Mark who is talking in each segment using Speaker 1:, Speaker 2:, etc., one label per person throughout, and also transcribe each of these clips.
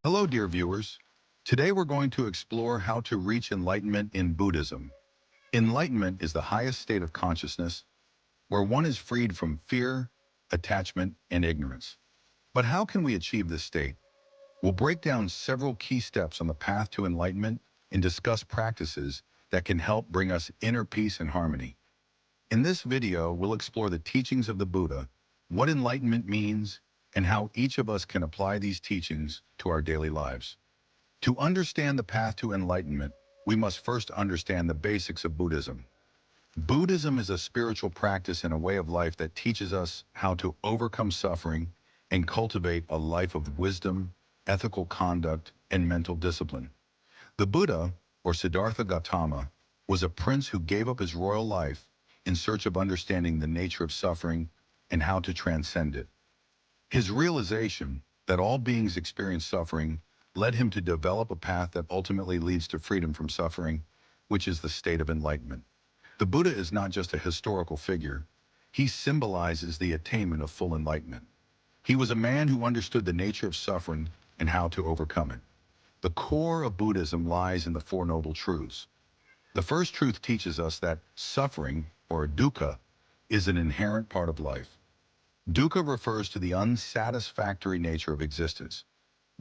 Speaker 1: Hello, dear viewers. Today we're going to explore how to reach enlightenment in Buddhism. Enlightenment is the highest state of consciousness where one is freed from fear, attachment, and ignorance. But how can we achieve this state? We'll break down several key steps on the path to enlightenment and discuss practices that can help bring us inner peace and harmony. In this video, we'll explore the teachings of the Buddha, what enlightenment means, and how each of us can apply these teachings to our daily lives. To understand the path to enlightenment, we must first understand the basics of Buddhism. Buddhism is a spiritual practice and a way of life that teaches us how to overcome suffering and cultivate a life of wisdom, ethical conduct, and mental discipline. The Buddha, or Siddhartha Gautama, was a prince who gave up his royal life in search of understanding the nature of suffering and how to transcend it. His realization that all beings experience suffering led him to develop a path that ultimately leads to freedom from suffering, which is the state of enlightenment. The Buddha is not just a historical figure. He symbolizes the attainment of full enlightenment. He was a man who understood the nature of suffering and how to overcome it. The core of Buddhism lies in the Four Noble Truths. The first truth teaches us that suffering, or dukkha, is an inherent part of life. Dukkha refers to the unsatisfactory nature of existence,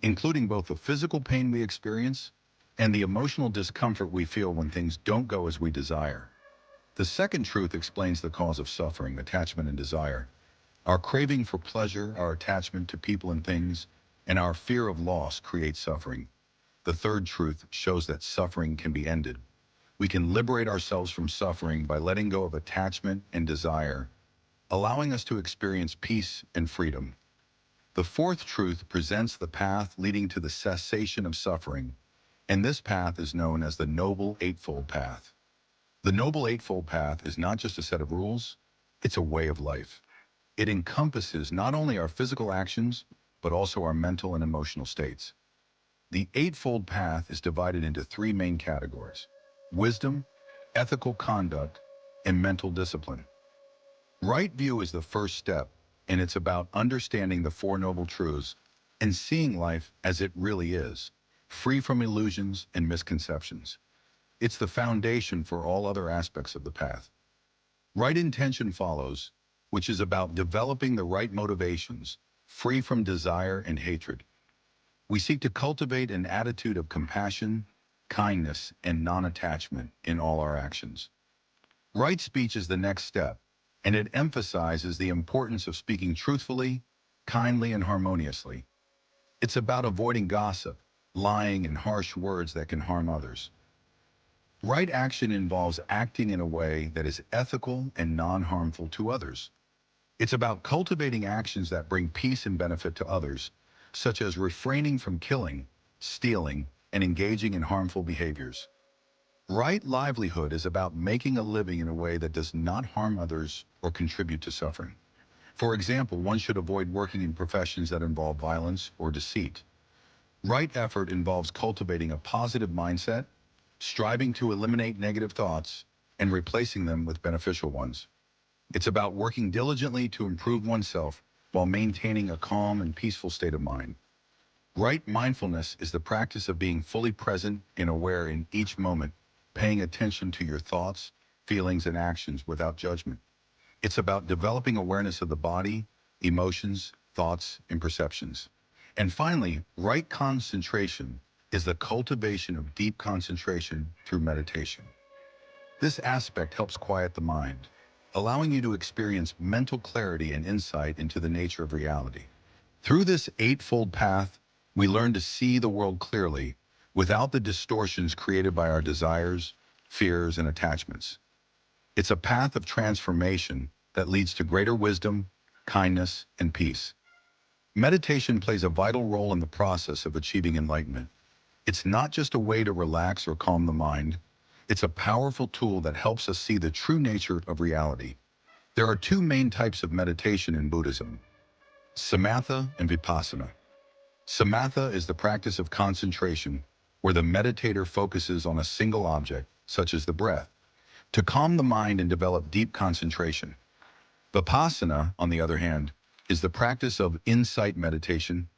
Speaker 1: including both the physical pain we experience and the emotional discomfort we feel when things don't go as we desire. The second truth explains the cause of suffering, attachment and desire. Our craving for pleasure, our attachment to people and things, and our fear of loss create suffering. The third truth shows that suffering can be ended. We can liberate ourselves from suffering by letting go of attachment and desire, allowing us to experience peace and freedom. The fourth truth presents the path leading to the cessation of suffering, and this path is known as the Noble Eightfold Path. The Noble Eightfold Path is not just a set of rules, it's a way of life. It encompasses not only our physical actions, but also our mental and emotional states. The Eightfold Path is divided into three main categories: wisdom, ethical conduct, and mental discipline. Right view is the first step, and it's about understanding the Four Noble Truths and seeing life as it really is, free from illusions and misconceptions. It's the foundation for all other aspects of the path. Right intention follows, which is about developing the right motivations, free from desire and hatred. We seek to cultivate an attitude of compassion, kindness, and non-attachment in all our actions. Right speech is the next step, and it emphasizes the importance of speaking truthfully, kindly, and harmoniously. It's about avoiding gossip, lying, and harsh words that can harm others. Right action involves acting in a way that is ethical and non-harmful to others. It's about cultivating actions that bring peace and benefit to others, such as refraining from killing, stealing, and engaging in harmful behaviors. Right livelihood is about making a living in a way that does not harm others or contribute to suffering. For example, one should avoid working in professions that involve violence or deceit. Right effort involves cultivating a positive mindset, striving to eliminate negative thoughts, and replacing them with beneficial ones. It's about working diligently to improve oneself while maintaining a calm and peaceful state of mind. Right mindfulness is the practice of being fully present and aware in each moment, paying attention to your thoughts, feelings, and actions without judgment. It's about developing awareness of the body, emotions, thoughts, and perceptions. And finally, right concentration is the cultivation of deep concentration through meditation. This aspect helps quiet the mind, allowing you to experience mental clarity and insight into the nature of reality. Through this eightfold path, we learn to see the world clearly, without the distortions created by our desires, fears, and attachments. It's a path of transformation that leads to greater wisdom, kindness, and peace. Meditation plays a vital role in the process of achieving enlightenment. It's not just a way to relax or calm the mind. It's a powerful tool that helps us see the true nature of reality. There are two main types of meditation in Buddhism: Samatha and Vipassana. Samatha is the practice of concentration, where the meditator focuses on a single object, such as the breath, to calm the mind and develop deep concentration. Vipassana, on the other hand, is the practice of insight meditation,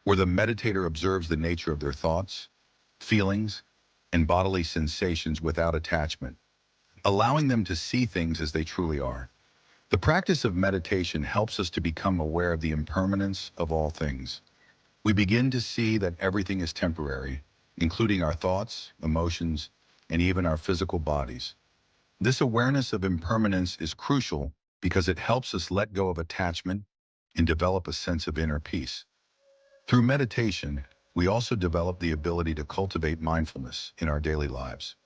Speaker 1: where the meditator observes the nature of their thoughts, feelings, and bodily sensations without attachment, allowing them to see things as they truly are. The practice of meditation helps us to become aware of the impermanence of all things. We begin to see that everything is temporary, including our thoughts, emotions, and even our physical bodies. This awareness of impermanence is crucial because it helps us let go of attachment and develop a sense of inner peace. Through meditation, we also develop the ability to cultivate mindfulness in our daily lives.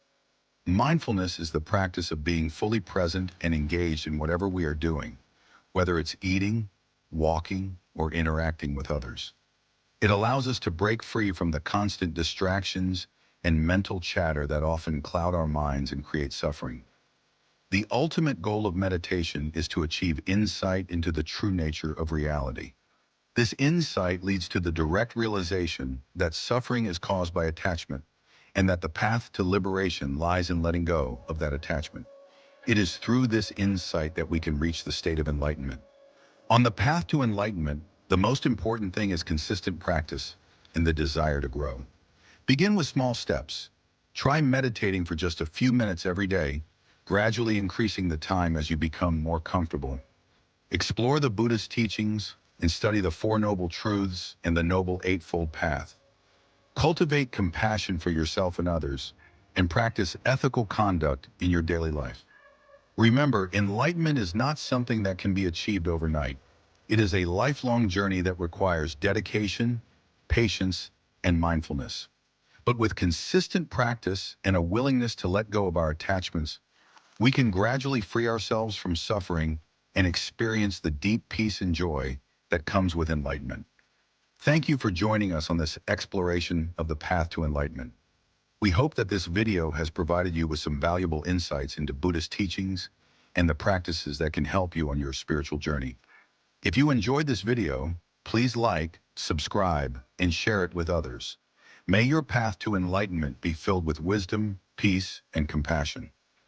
Speaker 1: Mindfulness is the practice of being fully present and engaged in whatever we are doing, whether it's eating, walking, or interacting with others. It allows us to break free from the constant distractions and mental chatter that often cloud our minds and create suffering. The ultimate goal of meditation is to achieve insight into the true nature of reality. This insight leads to the direct realization that suffering is caused by attachment and that the path to liberation lies in letting go of that attachment. It is through this insight that we can reach the state of enlightenment. On the path to enlightenment, the most important thing is consistent practice and the desire to grow. Begin with small steps. Try meditating for just a few minutes every day, gradually increasing the time as you become more comfortable. Explore the Buddhist teachings and study the Four Noble Truths and the Noble Eightfold Path. Cultivate compassion for yourself and others, and practice ethical conduct in your daily life. Remember, enlightenment is not something that can be achieved overnight. It is a lifelong journey that requires dedication, patience, and mindfulness. But with consistent practice and a willingness to let go of our attachments, we can gradually free ourselves from suffering and experience the deep peace and joy that comes with enlightenment. Thank you for joining us on this exploration of the path to enlightenment. We hope that this video has provided you with some valuable insights into Buddhist teachings and the practices that can help you on your spiritual journey. If you enjoyed this video, please like, subscribe, and share it with others. May your path to enlightenment be filled with wisdom, peace, and compassion.